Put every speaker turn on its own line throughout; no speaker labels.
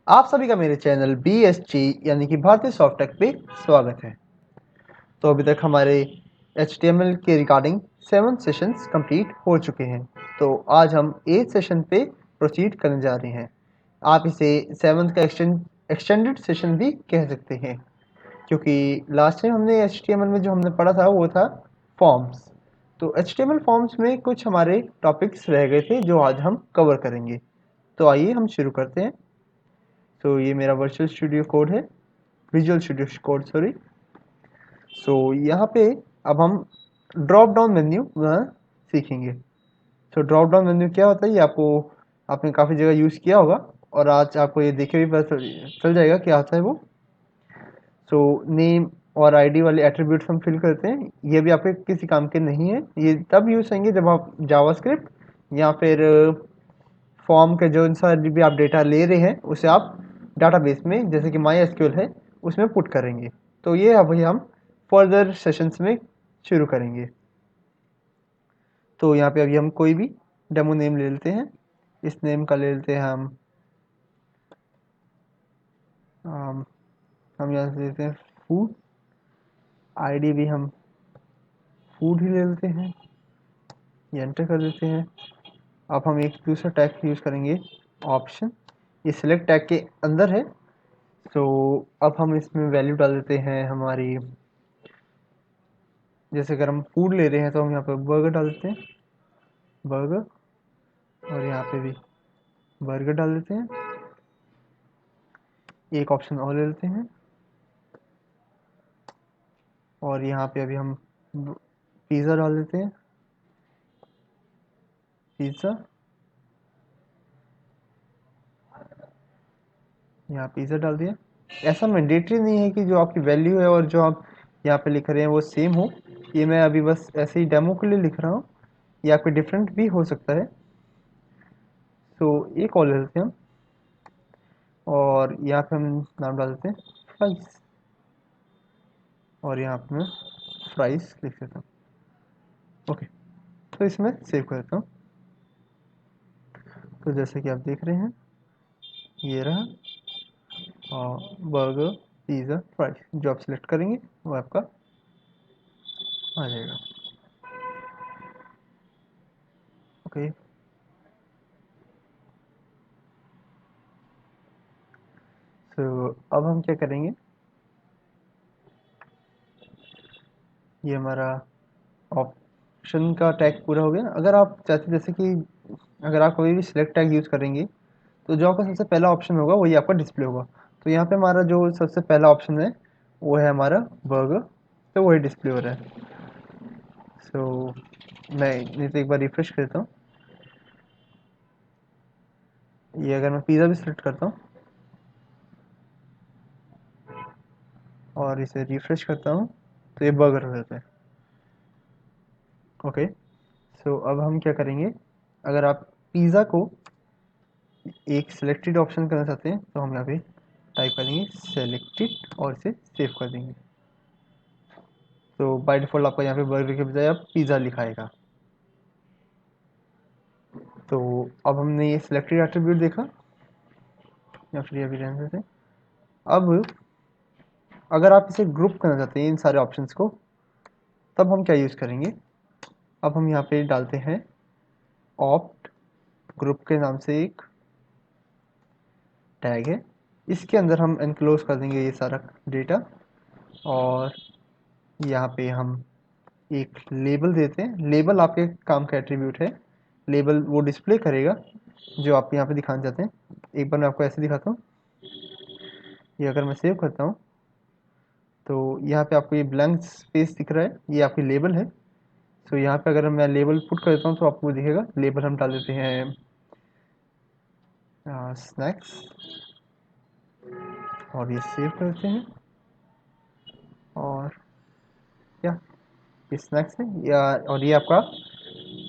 आप सभी का मेरे चैनल BSG यानी कि भारतीय सॉफ्टटेक पे स्वागत है। तो अभी तक हमारे HTML के रिगार्डिंग 7 सेशंस कंप्लीट हो चुके हैं। तो आज हम 8 सेशन पे प्रोसीड करने जा रहे हैं। आप इसे 7th का एक्सटेंडेड सेशन भी कह सकते हैं, क्योंकि लास्ट टाइम हमने HTML में जो हमने पढ़ा था वो था फॉर्म्स। तो HTML फॉर्म्स में कुछ हमारे टॉपिक्स रह गए थे जो आज हम कवर करेंगे। तो आइए हम शुरू करते हैं। तो ये मेरा वर्चुअल स्टूडियो कोड है, विजुअल स्टूडियो कोड सॉरी। सो यहाँ पे अब हम ड्रॉप डाउन मेन्यू सीखेंगे। सो ड्रॉप डाउन मेन्यू क्या होता है, ये आपने काफ़ी जगह यूज़ किया होगा और आज आपको ये देखे भी पता चल जाएगा क्या होता है वो। सो नेम और आईडी वाले एट्रीब्यूट्स हम फिल करते हैं। ये भी आपके किसी काम के नहीं है, ये तब यूज़ होंगे जब आप जावास्क्रिप्ट या फिर फॉर्म के जो सारे भी आप डेटा ले रहे हैं उसे आप डाटाबेस में, जैसे कि MySQL है, उसमें पुट करेंगे। तो ये अभी हम फर्दर सेशंस में शुरू करेंगे। तो यहाँ पे अभी हम कोई भी डेमो नेम ले लेते हैं। इस नेम का ले लेते हैं हम यहाँ से लेते हैं फूड। आईडी भी हम फूड ही ले लेते हैं, ये एंटर कर देते हैं। अब हम एक दूसरा टैग यूज़ करेंगे, ऑप्शन। ये सिलेक्ट टैग के अंदर है। तो अब हम इसमें वैल्यू डाल देते हैं हमारी, जैसे अगर हम फूड ले रहे हैं तो हम यहाँ पे बर्गर डाल देते हैं, बर्गर। और यहाँ पे भी बर्गर डाल देते हैं। एक ऑप्शन और ले लेते हैं और यहाँ पे अभी हम पिज़्ज़ा डाल देते हैं, पिज़्ज़ा। यहाँ पिज़्ज़ा डाल दिया। ऐसा मैंडेटरी नहीं है कि जो आपकी वैल्यू है और जो आप यहाँ पे लिख रहे हैं वो सेम हो। ये मैं अभी बस ऐसे ही डेमो के लिए लिख रहा हूँ, ये आपके डिफरेंट भी हो सकता है। तो एक और ले लेते हैं हम और यहाँ पे हम नाम डाल देते हैं फ्राइज। और यहाँ पे मैं फ्राइज लिख देता हूँ। ओके, तो इसमें सेव कर देता हूँ। तो जैसे कि आप देख रहे हैं ये रहा, और बर्गर पिज़्ज़ा फ्राइज जो आप सिलेक्ट करेंगे वो आपका आ जाएगा। ओके, तो अब हम क्या करेंगे, ये हमारा ऑप्शन का टैग पूरा हो गया। अगर आप चाहते, जैसे कि अगर आप कोई भी सिलेक्ट टैग यूज़ करेंगे तो जो आपका सबसे पहला ऑप्शन होगा वही आपका डिस्प्ले होगा। तो यहाँ पे हमारा जो सबसे पहला ऑप्शन है वो है हमारा बर्गर, तो वही डिस्प्ले हो रहा है। सो मैं नहीं तो एक बार रिफ्रेश करता हूँ। ये अगर मैं पिज़्ज़ा भी सिलेक्ट करता हूँ और इसे रिफ्रेश करता हूँ तो ये बर्गर हो जाता है। ओके, सो अब हम क्या करेंगे, अगर आप पिज़्ज़ा को एक सिलेक्टेड ऑप्शन करना चाहते हैं तो हम यहाँ पे टाइप करेंगे सेलेक्टेड और इसे सेव कर देंगे। तो बाय डिफ़ॉल्ट आपका यहाँ पे बर्गर के बजाय अब पिज़्ज़ा लिखाएगा। तो अब हमने ये सिलेक्टेड एट्रीब्यूट देखा, या फिर अभी रहने देते हैं। अब अगर आप इसे ग्रुप करना चाहते हैं इन सारे ऑप्शंस को, तब हम क्या यूज़ करेंगे, अब हम यहाँ पे डालते हैं ऑप्ट ग्रुप के नाम से एक टैग है। इसके अंदर हम एनक्लोज कर देंगे ये सारा डेटा और यहाँ पे हम एक लेबल देते हैं। लेबल आपके काम का एट्रीब्यूट है, लेबल वो डिस्प्ले करेगा जो आप यहाँ पे दिखाना चाहते हैं। एक बार मैं आपको ऐसे दिखाता हूँ। ये अगर मैं सेव करता हूँ तो यहाँ पे आपको ये ब्लैंक स्पेस दिख रहा है, ये आपकी लेबल है। तो यहाँ पे अगर मैं लेबल पुट कर देता हूँ तो आपको दिखेगा। लेबल हम डाल देते हैं स्नैक्स और ये सेव करते हैं। और क्या ये स्नैक्स है या, और ये आपका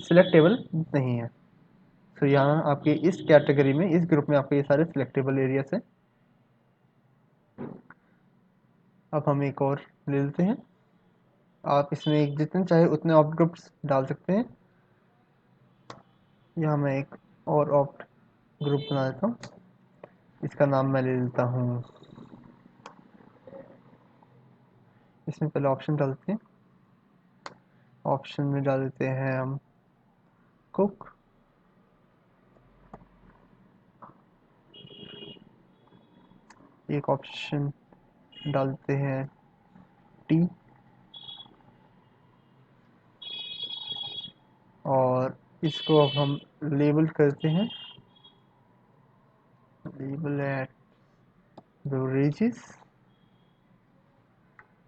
सिलेक्टेबल नहीं है। तो यहाँ आपके इस कैटेगरी में, इस ग्रुप में आपके ये सारे सिलेक्टेबल एरियाज हैं। अब हम एक और ले लेते हैं। आप इसमें जितने चाहे उतने ऑप्ट ग्रुप्स डाल सकते हैं। यहाँ मैं एक और ऑप्ट ग्रुप बना देता हूँ। इसका नाम मैं ले लेता हूँ, इसमें पहले ऑप्शन डालते हैं। ऑप्शन में डाल देते हैं हम कुक। एक ऑप्शन डालते हैं टी, और इसको अब हम लेबल करते हैं, लेबल एट बेवरेजेस,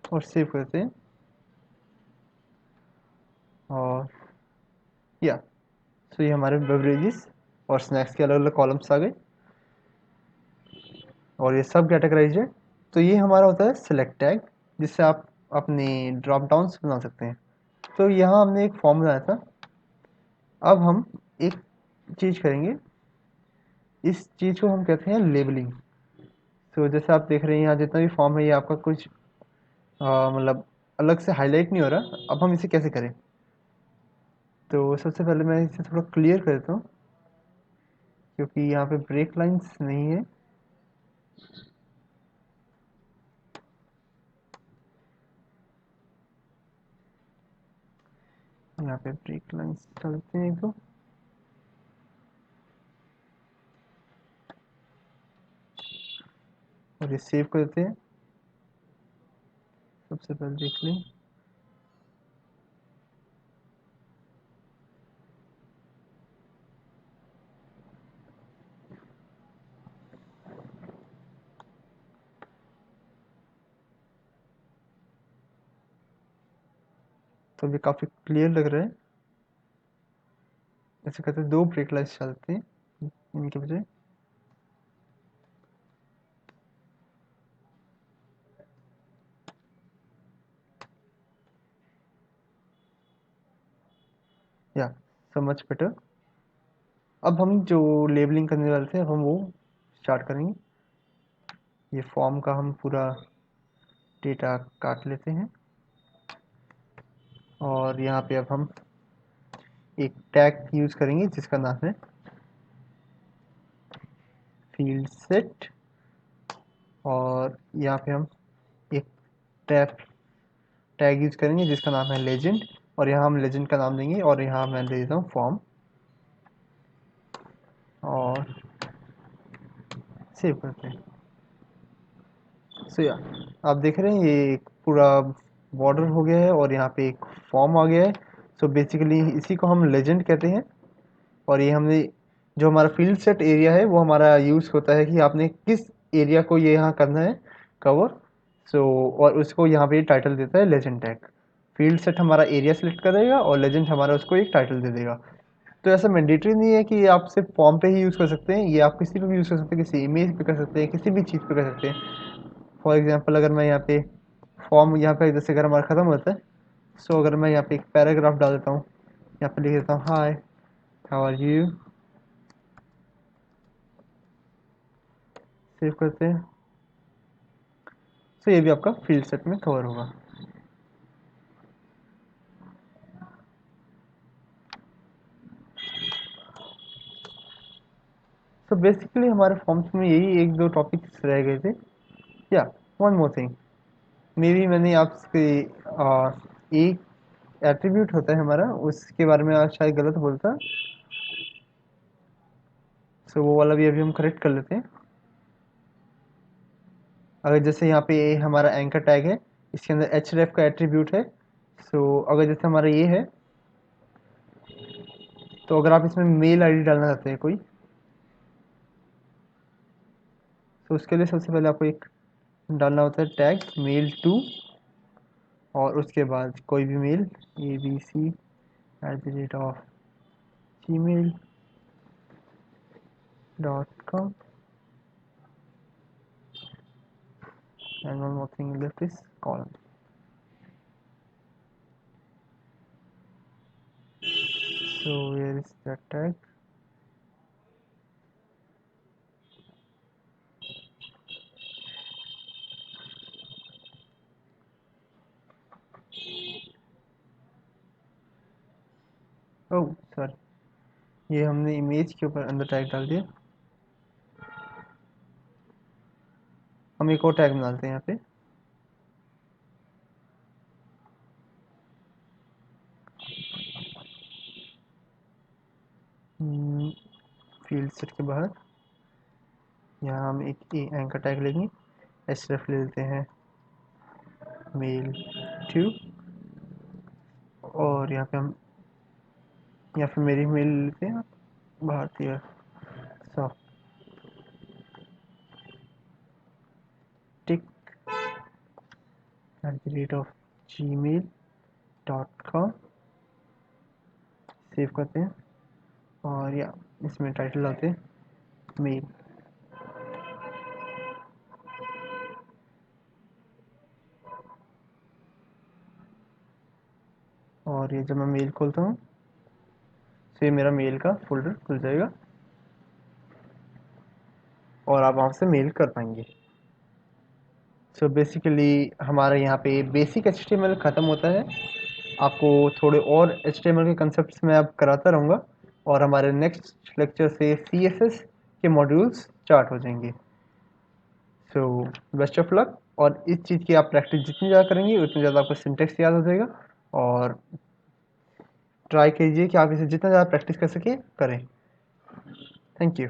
और सेव करते हैं। और या तो ये हमारे बेवरेजेस और स्नैक्स के अलग अलग कॉलम्स आ गए, और ये सब कैटेगराइज है। तो ये हमारा होता है सिलेक्ट टैग, जिससे आप अपने ड्रॉप डाउन्स बना सकते हैं। तो यहाँ हमने एक फॉर्म बनाया था, अब हम एक चीज़ करेंगे, इस चीज़ को हम कहते हैं लेबलिंग। तो जैसे आप देख रहे हैं यहाँ जितना भी फॉर्म है ये आपका कुछ मतलब अलग से हाईलाइट नहीं हो रहा। अब हम इसे कैसे करें, तो सबसे पहले मैं इसे थोड़ा क्लियर कर देता हूँ, क्योंकि यहाँ पे ब्रेक लाइंस नहीं है। यहाँ पे ब्रेक लाइंस डालते हैं एक दो, और ये सेव करते हैं। सबसे पहले देख लें, तो अभी काफ़ी क्लियर लग रहा है। ऐसे कहते हैं दो ब्रेक लाइंस डालते हैं इनके बजाय। या सो मच बेटर। अब हम जो लेबलिंग करने वाले थे, अब हम वो स्टार्ट करेंगे। ये फॉर्म का हम पूरा डेटा काट लेते हैं, और यहाँ पे अब हम एक टैग यूज़ करेंगे जिसका नाम है फील्ड सेट, और यहाँ पे हम एक टैग टैग यूज़ करेंगे जिसका नाम है लेजेंड, और यहाँ हम लेजेंड का नाम देंगे, और यहाँ मैं दे देता हूँ फॉर्म, और सेव करते हैं। सो या आप देख रहे हैं ये एक पूरा बॉर्डर हो गया है, और यहाँ पे एक फॉर्म आ गया है। सो बेसिकली इसी को हम लेजेंड कहते हैं। और ये हमने जो हमारा फील्ड सेट एरिया है वो हमारा यूज़ होता है कि आपने किस एरिया को ये यहाँ करना है कवर। सो और उसको यहाँ पे टाइटल देता है लेजेंड टैग। फील्ड सेट हमारा एरिया सेलेक्ट करेगा, और लेजेंड हमारा उसको एक टाइटल दे देगा। तो ऐसा मैंडेटरी नहीं है कि ये आप सिर्फ फॉर्म पे ही यूज़ कर सकते हैं, ये आप किसी पे भी यूज़ कर सकते हैं, किसी इमेज पे कर सकते हैं, किसी भी चीज़ पे कर सकते हैं। फॉर एग्जांपल अगर मैं यहाँ पे फॉर्म यहाँ पे जैसे अगर हमारा ख़त्म होता है, सो अगर मैं यहाँ पे एक पैराग्राफ डाल देता हूँ, यहाँ पे लिख देता हूँ hi how are you, save करते हैं। सो ये भी आपका फील्ड सेट में कवर होगा। सो बेसिकली हमारे फॉर्म्स में यही एक दो टॉपिक्स रह गए थे। या one more thing, may be मैंने आपसे एक एट्रीब्यूट होता है हमारा, उसके बारे में आज शायद गलत बोलता। सो वो वाला भी अभी हम करेक्ट कर लेते हैं। अगर जैसे यहाँ पे हमारा एंकर टैग है, इसके अंदर एच रेफ का एट्रीब्यूट है। सो अगर जैसे हमारा ये है, तो अगर आप इसमें मेल आईडी डालना चाहते हैं कोई, तो उसके लिए सबसे पहले आपको एक डालना होता है टैग मेल टू, और उसके बाद कोई भी mail abc@gmail.com, and one more thing left is column. So where is that tag? Oh sorry, ये हमने इमेज के ऊपर अंदर टैग डाल दिया। हम एक और टैग डालते हैं यहाँ पे। फील्ड सेट के बाहर यहाँ हम एक एंकर टैग लेंगे, एसरेफ ले लेते हैं मेल टू, और यहाँ पे हम मेरी मेल लेते हैं भारतीय सॉफ्ट @gmail.com सेव करते हैं, और या इसमें टाइटल डालते हैं मेल। और ये जब मैं मेल खोलता हूँ तो ये मेरा मेल का फोल्डर खुल जाएगा और आप वहाँ से मेल कर पाएंगे। सो बेसिकली हमारा यहाँ पे बेसिक HTML ख़त्म होता है। आपको थोड़े और HTML के कंसेप्ट्स मैं अब कराता रहूँगा, और हमारे नेक्स्ट लेक्चर से CSS के मॉड्यूल्स स्टार्ट हो जाएंगे। So best of luck. और इस चीज़ की आप प्रैक्टिस जितनी ज़्यादा करेंगे उतनी ज़्यादा आपको सिंटेक्स याद हो जाएगा, और ट्राई कीजिए कि आप इसे जितना ज़्यादा प्रैक्टिस कर सकें करें। Thank you.